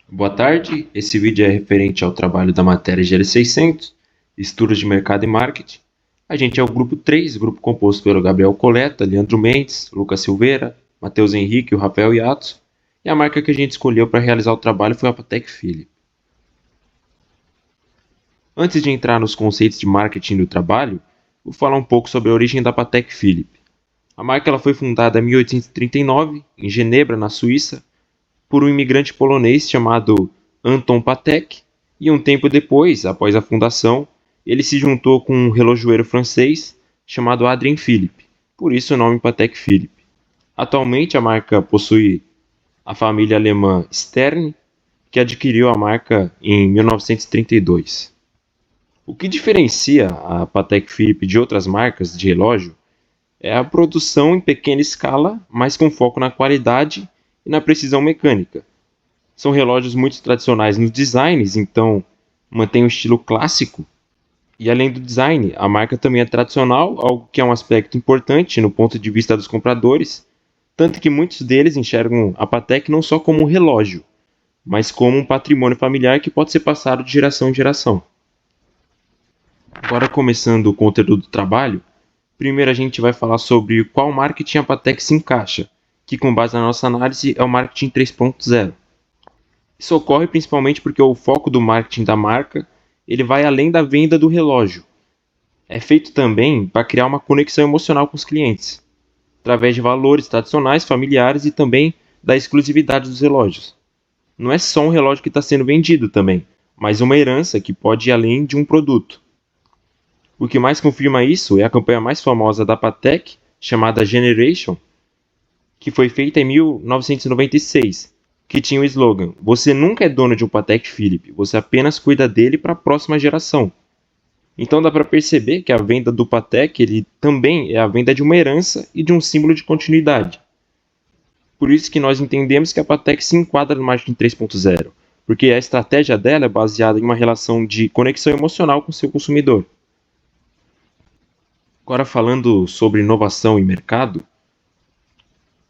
Boa tarde, esse vídeo é referente ao trabalho da matéria GL600, Estudos de Mercado e Marketing. A gente é o grupo 3, grupo composto pelo Gabriel Coleta, Leandro Mendes, Lucas Silveira, Matheus Henrique e o Rafael Yatos. E a marca que a gente escolheu para realizar o trabalho foi a Patek Philippe. Antes de entrar nos conceitos de marketing do trabalho, vou falar um pouco sobre a origem da Patek Philippe. A marca ela foi fundada em 1839, em Genebra, na Suíça, por um imigrante polonês chamado Anton Patek, e um tempo depois, após a fundação, ele se juntou com um relojoeiro francês chamado Adrien Philippe, por isso o nome Patek Philippe. Atualmente a marca possui a família alemã Stern, que adquiriu a marca em 1932. O que diferencia a Patek Philippe de outras marcas de relógio é a produção em pequena escala, mas com foco na qualidade e na precisão mecânica. São relógios muito tradicionais nos designs, então mantém o estilo clássico. E além do design, a marca também é tradicional, algo que é um aspecto importante no ponto de vista dos compradores, tanto que muitos deles enxergam a Patek não só como um relógio, mas como um patrimônio familiar que pode ser passado de geração em geração. Agora começando o conteúdo do trabalho, primeiro a gente vai falar sobre qual marketing a Patek se encaixa, que com base na nossa análise é o marketing 3.0. Isso ocorre principalmente porque o foco do marketing da marca ele vai além da venda do relógio. É feito também para criar uma conexão emocional com os clientes, através de valores tradicionais, familiares e também da exclusividade dos relógios. Não é só um relógio que está sendo vendido também, mas uma herança que pode ir além de um produto. O que mais confirma isso é a campanha mais famosa da Patek, chamada Generation, que foi feita em 1996, que tinha o slogan: "Você nunca é dono de um Patek Philippe, você apenas cuida dele para a próxima geração". Então dá para perceber que a venda do Patek ele também é a venda de uma herança e de um símbolo de continuidade. Por isso que nós entendemos que a Patek se enquadra no marketing 3.0, porque a estratégia dela é baseada em uma relação de conexão emocional com o seu consumidor. Agora falando sobre inovação e mercado,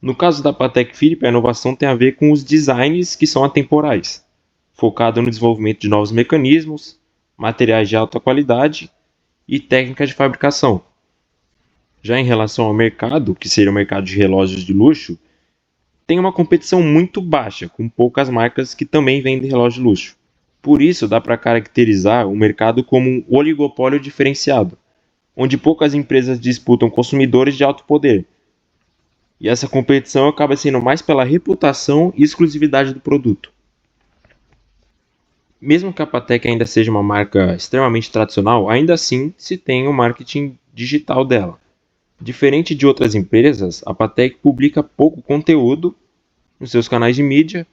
no caso da Patek Philippe, a inovação tem a ver com os designs que são atemporais, focado no desenvolvimento de novos mecanismos, materiais de alta qualidade e técnicas de fabricação. Já em relação ao mercado, que seria o mercado de relógios de luxo, tem uma competição muito baixa, com poucas marcas que também vendem relógios de luxo. Por isso, dá para caracterizar o mercado como um oligopólio diferenciado, onde poucas empresas disputam consumidores de alto poder. E essa competição acaba sendo mais pela reputação e exclusividade do produto. Mesmo que a Patek ainda seja uma marca extremamente tradicional, ainda assim se tem o marketing digital dela. Diferente de outras empresas, a Patek publica pouco conteúdo nos seus canais de mídia,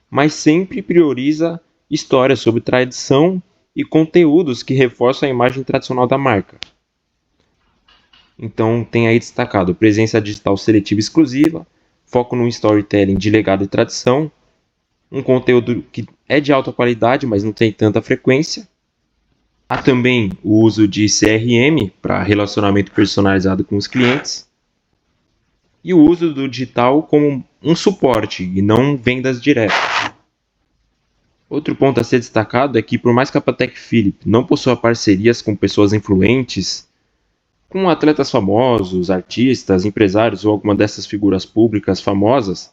mas sempre prioriza histórias sobre tradição e conteúdos que reforçam a imagem tradicional da marca. Então tem aí destacado presença digital seletiva exclusiva, foco no storytelling de legado e tradição, um conteúdo que é de alta qualidade, mas não tem tanta frequência. Há também o uso de CRM para relacionamento personalizado com os clientes. E o uso do digital como um suporte e não vendas diretas. Outro ponto a ser destacado é que, por mais que a Patek Philippe não possua parcerias com pessoas influentes, com atletas famosos, artistas, empresários ou alguma dessas figuras públicas famosas,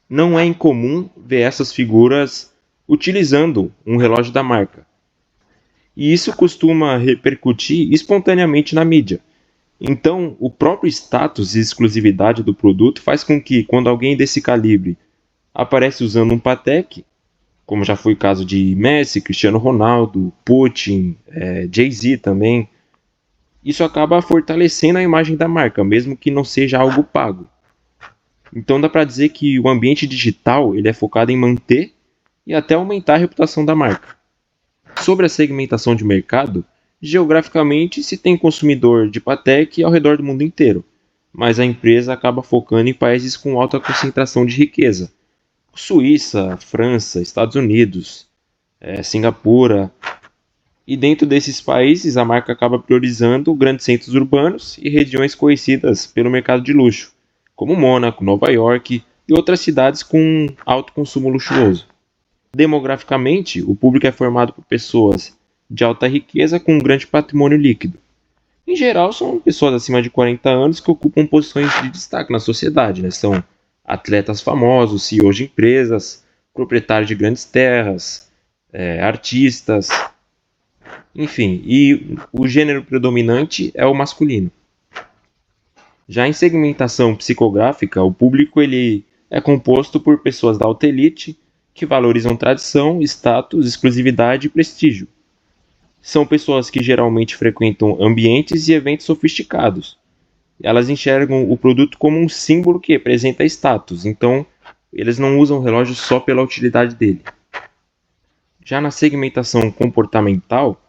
não é incomum ver essas figuras utilizando um relógio da marca. E isso costuma repercutir espontaneamente na mídia. Então, o próprio status e exclusividade do produto faz com que, quando alguém desse calibre aparece usando um Patek, como já foi o caso de Messi, Cristiano Ronaldo, Putin, Jay-Z também, isso acaba fortalecendo a imagem da marca, mesmo que não seja algo pago. Então dá para dizer que o ambiente digital ele é focado em manter e até aumentar a reputação da marca. Sobre a segmentação de mercado, geograficamente se tem consumidor de Patek ao redor do mundo inteiro, mas a empresa acaba focando em países com alta concentração de riqueza. Suíça, França, Estados Unidos, Singapura. E dentro desses países, a marca acaba priorizando grandes centros urbanos e regiões conhecidas pelo mercado de luxo, como Mônaco, Nova York e outras cidades com alto consumo luxuoso. Demograficamente, o público é formado por pessoas de alta riqueza com um grande patrimônio líquido. Em geral, são pessoas acima de 40 anos que ocupam posições de destaque na sociedade, né? São atletas famosos, CEOs de empresas, proprietários de grandes terras, artistas, enfim. E o gênero predominante é o masculino. Já em segmentação psicográfica, o público ele é composto por pessoas da alta elite que valorizam tradição, status, exclusividade e prestígio. São pessoas que geralmente frequentam ambientes e eventos sofisticados. Elas enxergam o produto como um símbolo que representa status, então eles não usam o relógio só pela utilidade dele. Já na segmentação comportamental,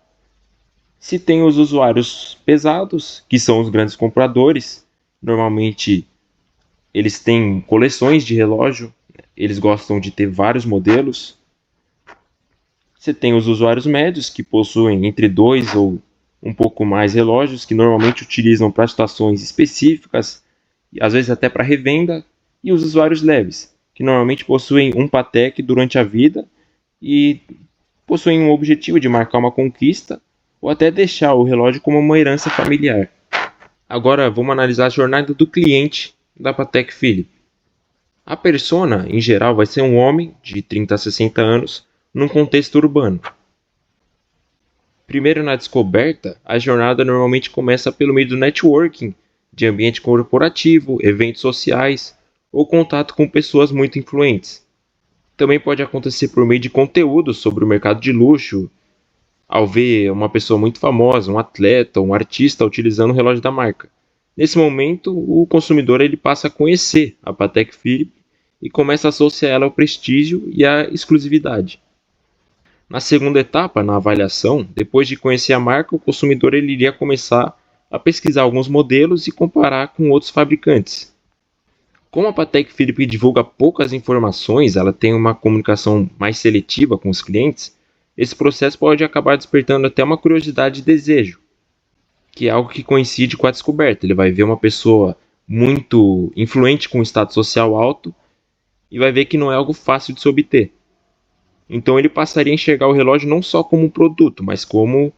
se tem os usuários pesados, que são os grandes compradores. Normalmente eles têm coleções de relógio, eles gostam de ter vários modelos. Você tem os usuários médios, que possuem entre 2 ou um pouco mais relógios, que normalmente utilizam para situações específicas, e às vezes até para revenda. E os usuários leves, que normalmente possuem um Patek durante a vida e possuem um objetivo de marcar uma conquista ou até deixar o relógio como uma herança familiar. Agora vamos analisar a jornada do cliente da Patek Philippe. A persona, em geral, vai ser um homem de 30 a 60 anos num contexto urbano. Primeiro na descoberta, a jornada normalmente começa pelo meio do networking, de ambiente corporativo, eventos sociais ou contato com pessoas muito influentes. Também pode acontecer por meio de conteúdos sobre o mercado de luxo, ao ver uma pessoa muito famosa, um atleta, um artista utilizando o relógio da marca. Nesse momento, o consumidor ele passa a conhecer a Patek Philippe e começa a associar ela ao prestígio e à exclusividade. Na segunda etapa, na avaliação, depois de conhecer a marca, o consumidor ele iria começar a pesquisar alguns modelos e comparar com outros fabricantes. Como a Patek Philippe divulga poucas informações, ela tem uma comunicação mais seletiva com os clientes, esse processo pode acabar despertando até uma curiosidade e desejo, que é algo que coincide com a descoberta. Ele vai ver uma pessoa muito influente com um status social alto e vai ver que não é algo fácil de se obter. Então ele passaria a enxergar o relógio não só como um produto, mas como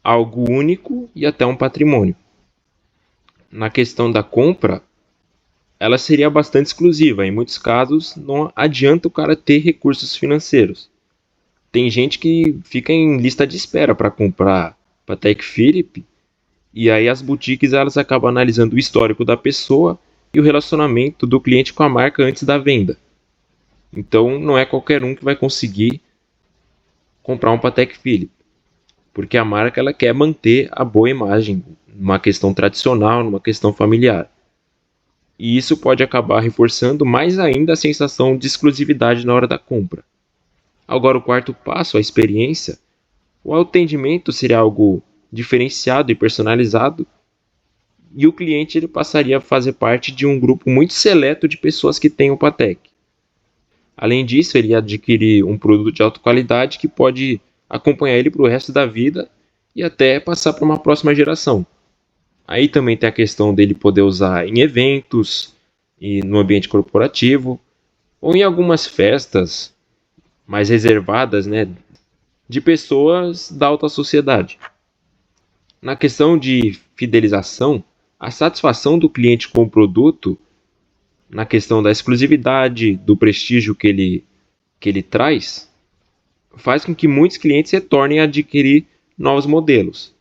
algo único e até um patrimônio. Na questão da compra, ela seria bastante exclusiva. Em muitos casos, não adianta o cara ter recursos financeiros. Tem gente que fica em lista de espera para comprar Patek Philippe, e aí as boutiques elas acabam analisando o histórico da pessoa e o relacionamento do cliente com a marca antes da venda. Então não é qualquer um que vai conseguir comprar um Patek Philippe, porque a marca ela quer manter a boa imagem numa questão tradicional, numa questão familiar. E isso pode acabar reforçando mais ainda a sensação de exclusividade na hora da compra. Agora o quarto passo, a experiência. O atendimento seria algo diferenciado e personalizado, e o cliente ele passaria a fazer parte de um grupo muito seleto de pessoas que têm o Patek. Além disso, ele ia adquirir um produto de alta qualidade que pode acompanhar ele para o resto da vida e até passar para uma próxima geração. Aí também tem a questão dele poder usar em eventos e no ambiente corporativo ou em algumas festas mais reservadas, né, de pessoas da alta sociedade. Na questão de fidelização, a satisfação do cliente com o produto, na questão da exclusividade, do prestígio que ele traz, faz com que muitos clientes retornem a adquirir novos modelos.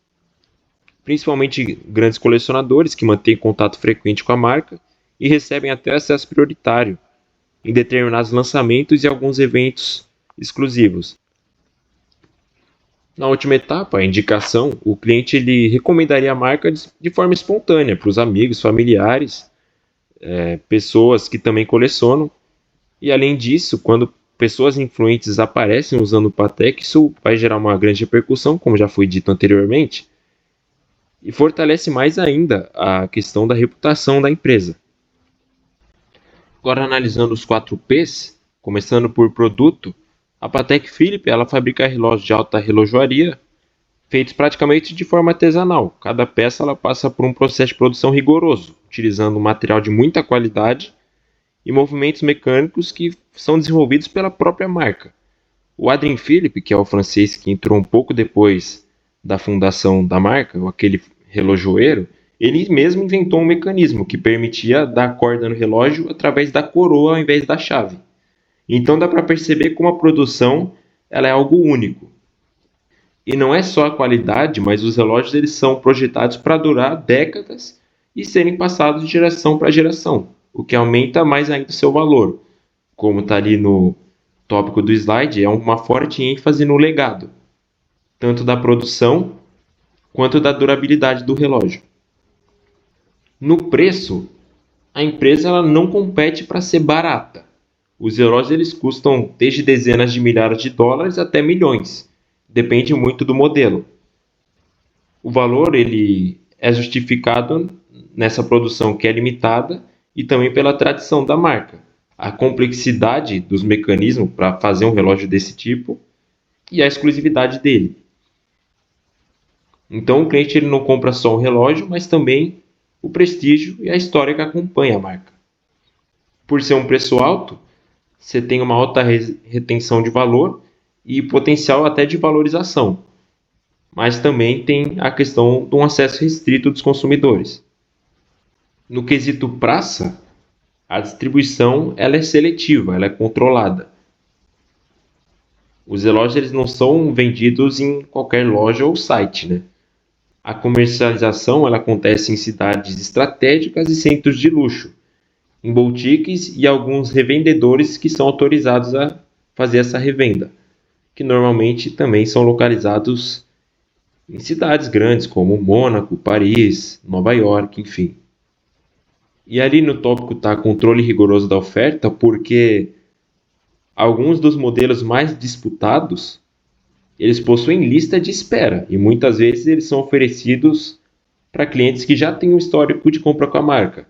Principalmente grandes colecionadores que mantêm contato frequente com a marca e recebem até acesso prioritário em determinados lançamentos e alguns eventos exclusivos. Na última etapa, a indicação, o cliente ele recomendaria a marca de forma espontânea para os amigos, familiares, pessoas que também colecionam. E além disso, quando pessoas influentes aparecem usando o Patek, isso vai gerar uma grande repercussão, como já foi dito anteriormente, e fortalece mais ainda a questão da reputação da empresa. Agora analisando os 4 P's, começando por produto, a Patek Philippe ela fabrica relógios de alta relojoaria, feitos praticamente de forma artesanal. Cada peça ela passa por um processo de produção rigoroso, utilizando um material de muita qualidade e movimentos mecânicos que são desenvolvidos pela própria marca. O Adrien Philippe, que é o francês que entrou um pouco depois da fundação da marca, aquele relojoeiro, ele mesmo inventou um mecanismo que permitia dar corda no relógio através da coroa ao invés da chave. Então dá para perceber como a produção ela é algo único. E não é só a qualidade, mas os relógios eles são projetados para durar décadas e serem passados de geração para geração, o que aumenta mais ainda o seu valor. Como está ali no tópico do slide, é uma forte ênfase no legado, tanto da produção quanto da durabilidade do relógio. No preço, a empresa ela não compete para ser barata. Os relógios eles custam desde dezenas de milhares de dólares até milhões. Depende muito do modelo. O valor ele é justificado nessa produção que é limitada e também pela tradição da marca, a complexidade dos mecanismos para fazer um relógio desse tipo e a exclusividade dele. Então o cliente ele não compra só um relógio, mas também o prestígio e a história que acompanha a marca. Por ser um preço alto, você tem uma alta retenção de valor e potencial até de valorização, mas também tem a questão de um acesso restrito dos consumidores. No quesito praça, a distribuição ela é seletiva, ela é controlada. Os relógios eles não são vendidos em qualquer loja ou site, né? A comercialização ela acontece em cidades estratégicas e centros de luxo, em boutiques e alguns revendedores que são autorizados a fazer essa revenda, que normalmente também são localizados em cidades grandes como Mônaco, Paris, Nova York, enfim. E ali no tópico está controle rigoroso da oferta, porque alguns dos modelos mais disputados, eles possuem lista de espera e muitas vezes eles são oferecidos para clientes que já têm um histórico de compra com a marca.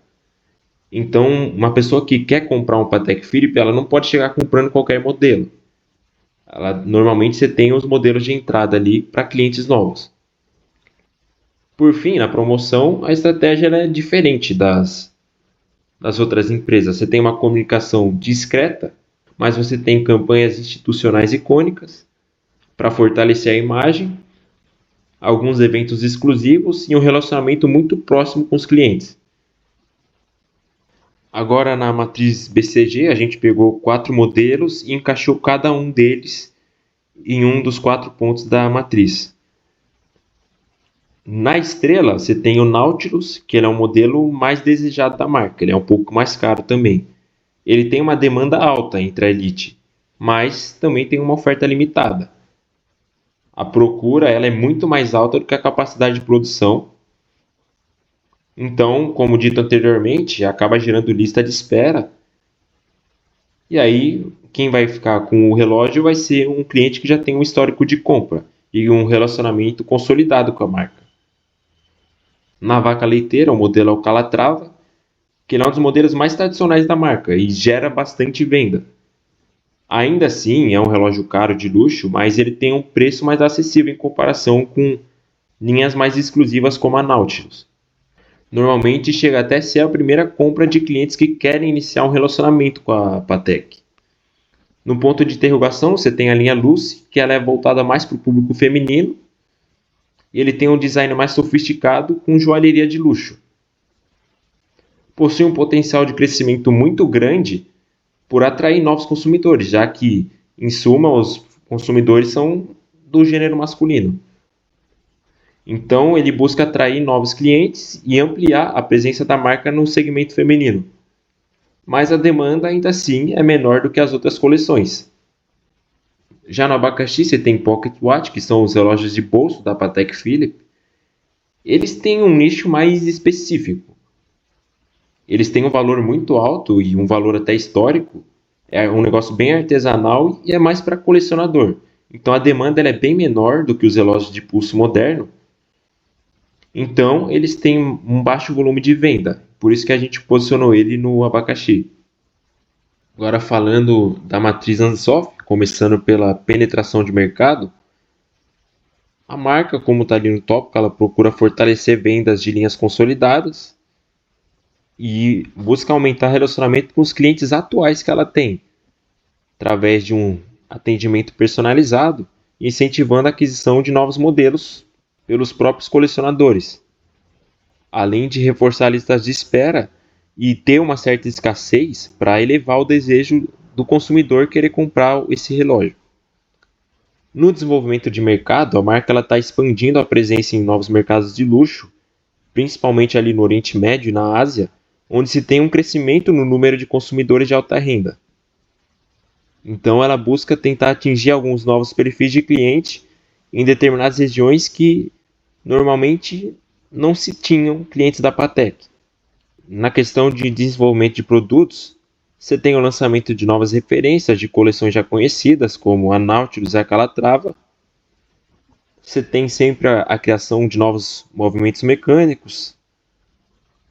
Então, uma pessoa que quer comprar um Patek Philippe, ela não pode chegar comprando qualquer modelo. Normalmente você tem os modelos de entrada ali para clientes novos. Por fim, na promoção, a estratégia é diferente das outras empresas. Você tem uma comunicação discreta, mas você tem campanhas institucionais icônicas para fortalecer a imagem, alguns eventos exclusivos e um relacionamento muito próximo com os clientes. Agora na matriz BCG a gente pegou 4 modelos e encaixou cada um deles em um dos 4 pontos da matriz. Na estrela você tem o Nautilus, que ele é o modelo mais desejado da marca, ele é um pouco mais caro também. Ele tem uma demanda alta entre a elite, mas também tem uma oferta limitada. A procura ela é muito mais alta do que a capacidade de produção. Então, como dito anteriormente, acaba gerando lista de espera. E aí, quem vai ficar com o relógio vai ser um cliente que já tem um histórico de compra e um relacionamento consolidado com a marca. Na vaca leiteira, o modelo é o Calatrava, que ele é um dos modelos mais tradicionais da marca e gera bastante venda. Ainda assim, é um relógio caro de luxo, mas ele tem um preço mais acessível em comparação com linhas mais exclusivas como a Nautilus. Normalmente chega até a ser a primeira compra de clientes que querem iniciar um relacionamento com a Patek. No ponto de interrogação, você tem a linha Lucy, que ela é voltada mais para o público feminino, e ele tem um design mais sofisticado com joalheria de luxo. Possui um potencial de crescimento muito grande por atrair novos consumidores, já que, em suma, os consumidores são do gênero masculino. Então, ele busca atrair novos clientes e ampliar a presença da marca no segmento feminino. Mas a demanda, ainda assim, é menor do que as outras coleções. Já no abacaxi, você tem Pocket Watch, que são os relógios de bolso da Patek Philippe. Eles têm um nicho mais específico. Eles têm um valor muito alto e um valor até histórico. É um negócio bem artesanal e é mais para colecionador. Então a demanda ela é bem menor do que os relógios de pulso moderno. Então eles têm um baixo volume de venda. Por isso que a gente posicionou ele no abacaxi. Agora falando da matriz Ansoff, começando pela penetração de mercado, a marca, como está ali no tópico, ela procura fortalecer vendas de linhas consolidadas e busca aumentar o relacionamento com os clientes atuais que ela tem, através de um atendimento personalizado e incentivando a aquisição de novos modelos pelos próprios colecionadores, além de reforçar listas de espera e ter uma certa escassez para elevar o desejo do consumidor querer comprar esse relógio. No desenvolvimento de mercado, a marca está expandindo a presença em novos mercados de luxo, principalmente ali no Oriente Médio e na Ásia, onde se tem um crescimento no número de consumidores de alta renda. Então ela busca tentar atingir alguns novos perfis de cliente em determinadas regiões que normalmente não se tinham clientes da Patek. Na questão de desenvolvimento de produtos, você tem o lançamento de novas referências de coleções já conhecidas, como a Nautilus e a Calatrava. Você tem sempre a criação de novos movimentos mecânicos,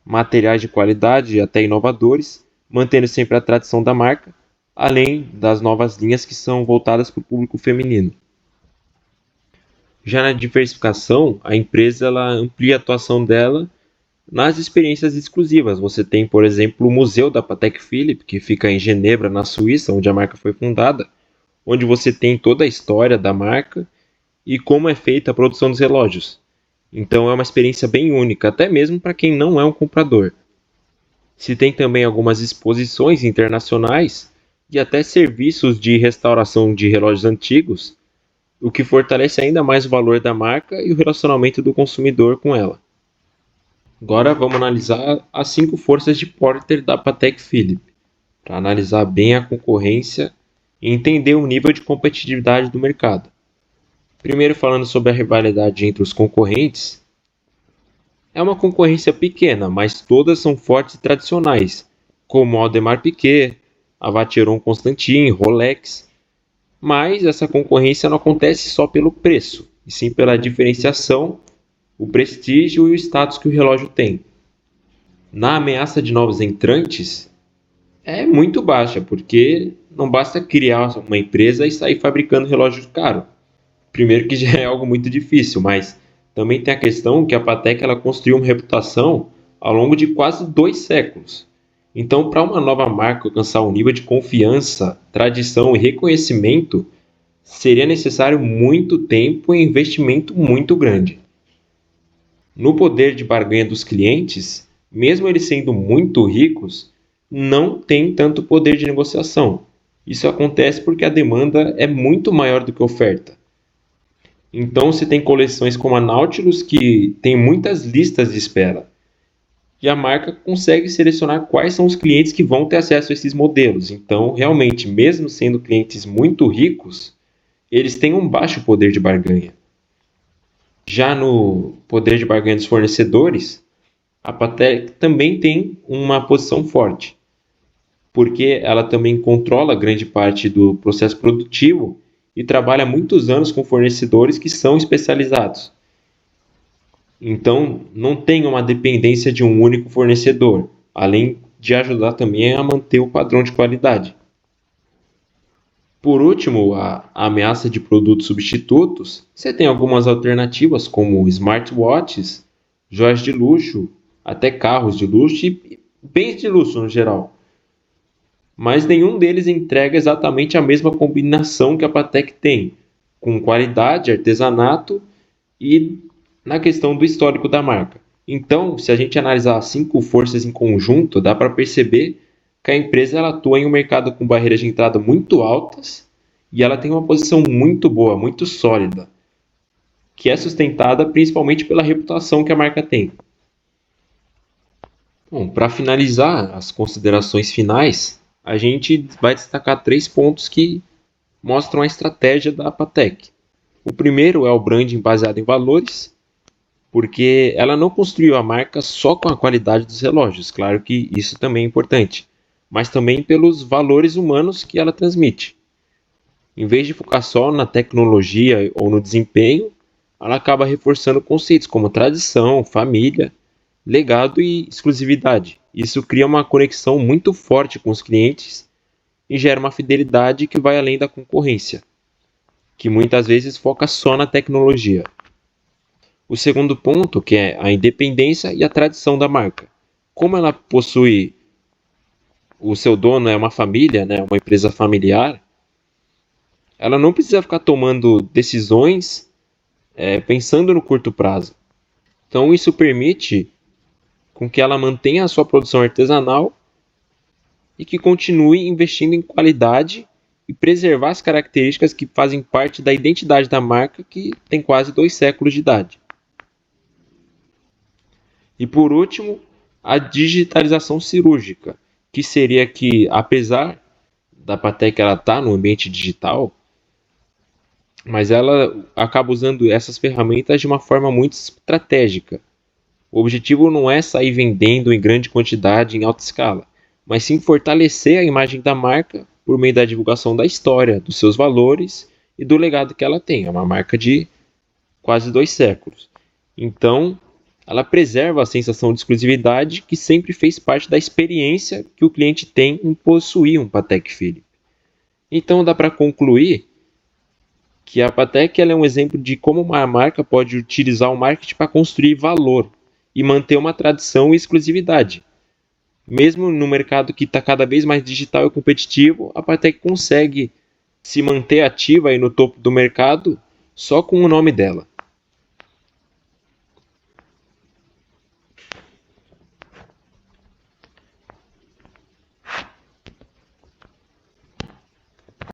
materiais de qualidade até inovadores, mantendo sempre a tradição da marca, além das novas linhas que são voltadas para o público feminino. Já na diversificação, a empresa ela amplia a atuação dela nas experiências exclusivas. Você tem, por exemplo, o Museu da Patek Philippe, que fica em Genebra, na Suíça, onde a marca foi fundada, onde você tem toda a história da marca e como é feita a produção dos relógios. Então é uma experiência bem única, até mesmo para quem não é um comprador. Se tem também algumas exposições internacionais e até serviços de restauração de relógios antigos, o que fortalece ainda mais o valor da marca e o relacionamento do consumidor com ela. Agora vamos analisar as 5 forças de Porter da Patek Philippe, para analisar bem a concorrência e entender o nível de competitividade do mercado. Primeiro, falando sobre a rivalidade entre os concorrentes, é uma concorrência pequena, mas todas são fortes e tradicionais, como Audemars Piguet, a Vacheron Constantin, Rolex. Mas essa concorrência não acontece só pelo preço, e sim pela diferenciação, o prestígio e o status que o relógio tem. Na ameaça de novos entrantes, é muito baixa, porque não basta criar uma empresa e sair fabricando relógio caro. Primeiro que já é algo muito difícil, mas também tem a questão que a Patek ela construiu uma reputação ao longo de quase 2 séculos. Então, para uma nova marca alcançar um nível de confiança, tradição e reconhecimento, seria necessário muito tempo e investimento muito grande. No poder de barganha dos clientes, mesmo eles sendo muito ricos, não tem tanto poder de negociação. Isso acontece porque a demanda é muito maior do que a oferta. Então você tem coleções como a Nautilus que tem muitas listas de espera. E a marca consegue selecionar quais são os clientes que vão ter acesso a esses modelos. Então, realmente, mesmo sendo clientes muito ricos, eles têm um baixo poder de barganha. Já no poder de barganha dos fornecedores, a Patek também tem uma posição forte, porque ela também controla grande parte do processo produtivo e trabalha há muitos anos com fornecedores que são especializados. Então, não tem uma dependência de um único fornecedor, além de ajudar também a manter o padrão de qualidade. Por último, a ameaça de produtos substitutos, você tem algumas alternativas como smartwatches, joias de luxo, até carros de luxo e bens de luxo no geral. Mas nenhum deles entrega exatamente a mesma combinação que a Patek tem, com qualidade, artesanato e na questão do histórico da marca. Então, se a gente analisar as 5 forças em conjunto, dá para perceber que a empresa ela atua em um mercado com barreiras de entrada muito altas e ela tem uma posição muito boa, muito sólida, que é sustentada principalmente pela reputação que a marca tem. Bom, para finalizar as considerações finais, a gente vai destacar 3 pontos que mostram a estratégia da Patek. O primeiro é o branding baseado em valores, porque ela não construiu a marca só com a qualidade dos relógios, claro que isso também é importante, mas também pelos valores humanos que ela transmite. Em vez de focar só na tecnologia ou no desempenho, ela acaba reforçando conceitos como tradição, família, legado e exclusividade. Isso cria uma conexão muito forte com os clientes e gera uma fidelidade que vai além da concorrência, que muitas vezes foca só na tecnologia. O segundo ponto, que é a independência e a tradição da marca. Como ela possui o seu dono, é uma família, né, uma empresa familiar, ela não precisa ficar tomando decisões pensando no curto prazo. Então isso permite com que ela mantenha a sua produção artesanal e que continue investindo em qualidade e preservar as características que fazem parte da identidade da marca, que tem quase 2 séculos de idade. E por último, a digitalização cirúrgica, que seria que, apesar da Patek ela estar no ambiente digital, mas ela acaba usando essas ferramentas de uma forma muito estratégica. O objetivo não é sair vendendo em grande quantidade em alta escala, mas sim fortalecer a imagem da marca por meio da divulgação da história, dos seus valores e do legado que ela tem. É uma marca de quase 2 séculos. Então, ela preserva a sensação de exclusividade que sempre fez parte da experiência que o cliente tem em possuir um Patek Philippe. Então, dá para concluir que a Patek ela é um exemplo de como uma marca pode utilizar o marketing para construir valor e manter uma tradição e exclusividade. Mesmo no mercado que está cada vez mais digital e competitivo, a Patek consegue se manter ativa aí no topo do mercado só com o nome dela.